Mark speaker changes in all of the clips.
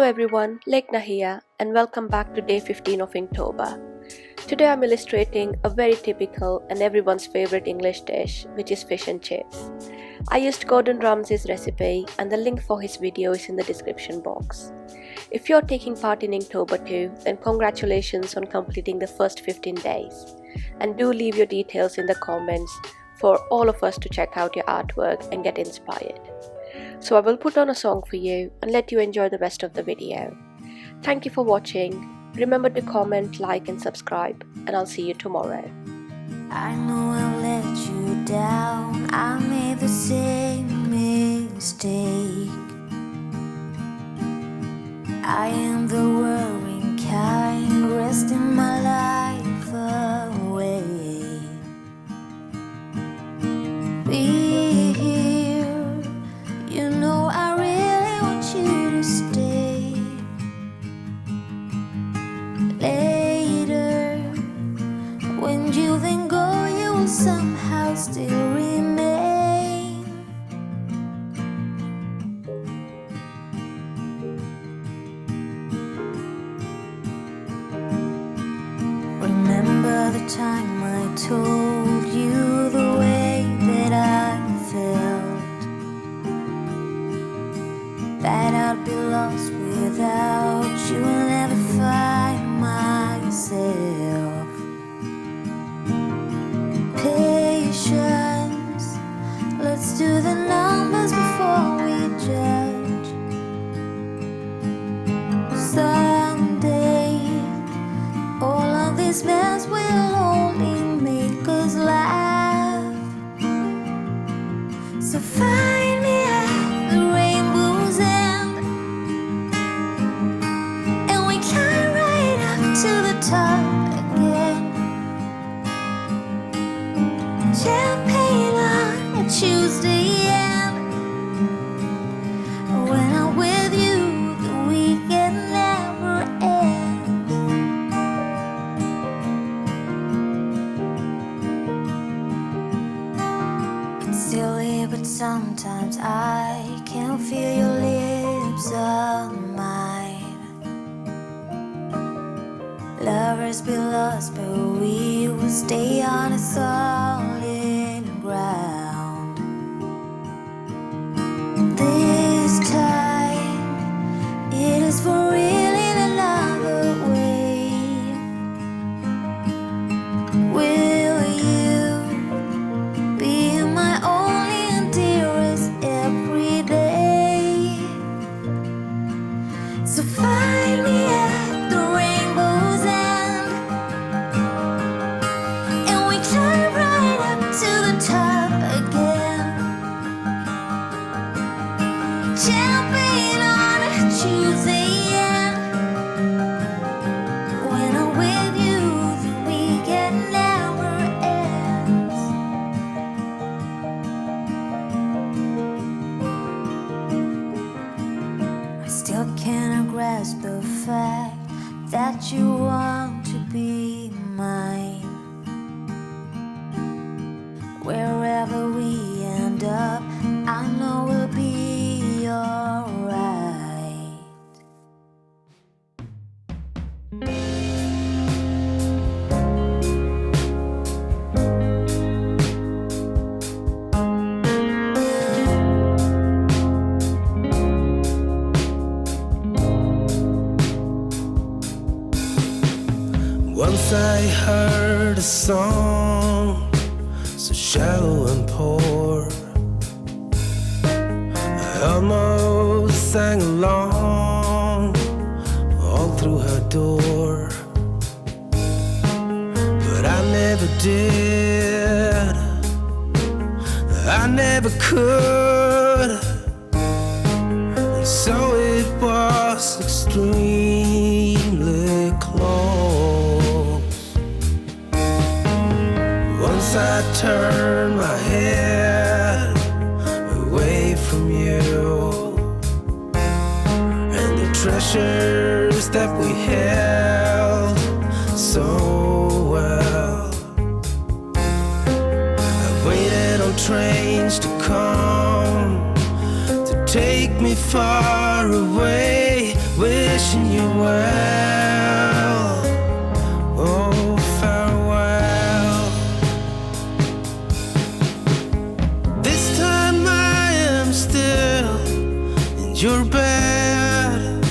Speaker 1: everyone, Lekhana here and welcome back to day 15 of Inktober. Today I'm illustrating a very typical and everyone's favorite English dish, which is fish and chips. I used Gordon Ramsay's recipe and the link for his video is in the description box. If you're taking part in Inktober too, then congratulations on completing the first 15 days. And do leave your details in the comments for all of us to check out your artwork and get inspired. So I will put on a song for you and let you enjoy the rest of the video. Thank you for watching. Remember to comment, like and subscribe, and I'll see you tomorrow.
Speaker 2: I know I let you down, I made the same mistake. I am the worrying kind, resting my life away. Be here, you know I really want you to stay. Later, when you then go, you will somehow still remain. Remember the time I told you the way that I felt, that I'd be lost without you and never find myself. Patience, let's do the numbers before we judge. Someday, all of this mess will only make us laugh. So find me at the rainbow's end, and we climb right up to the top again. Champagne on a Tuesday, and when I'm with you, the weekend never ends. It's silly, but sometimes I can feel your lips on mine. Lovers be lost, but we will stay on a solid ground. This time, it is for real in another way. Will you be my only and dearest every day? So find me at the rainbow's end, and we climb right up to the top again. Champagne on a Tuesday, and when I'm with you, the weekend never ends. I still cannot grasp the fact that you want to be mine. Wherever we end up, I know we'll be alright.
Speaker 3: Once I heard a song so shallow and poor, I almost sang along all through her door, but I never did, I never could, and so it was extremely close. Once I turned my head away from you, and the treasures that we held so well, I waited on trains to come to take me far away with wishing you well. Oh, farewell. This time I am still in your bed.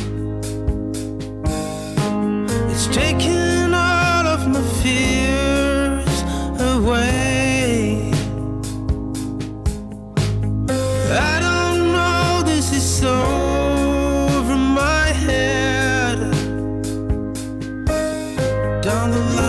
Speaker 3: It's taking all of my fears away. I don't know, this is over my head. Down the line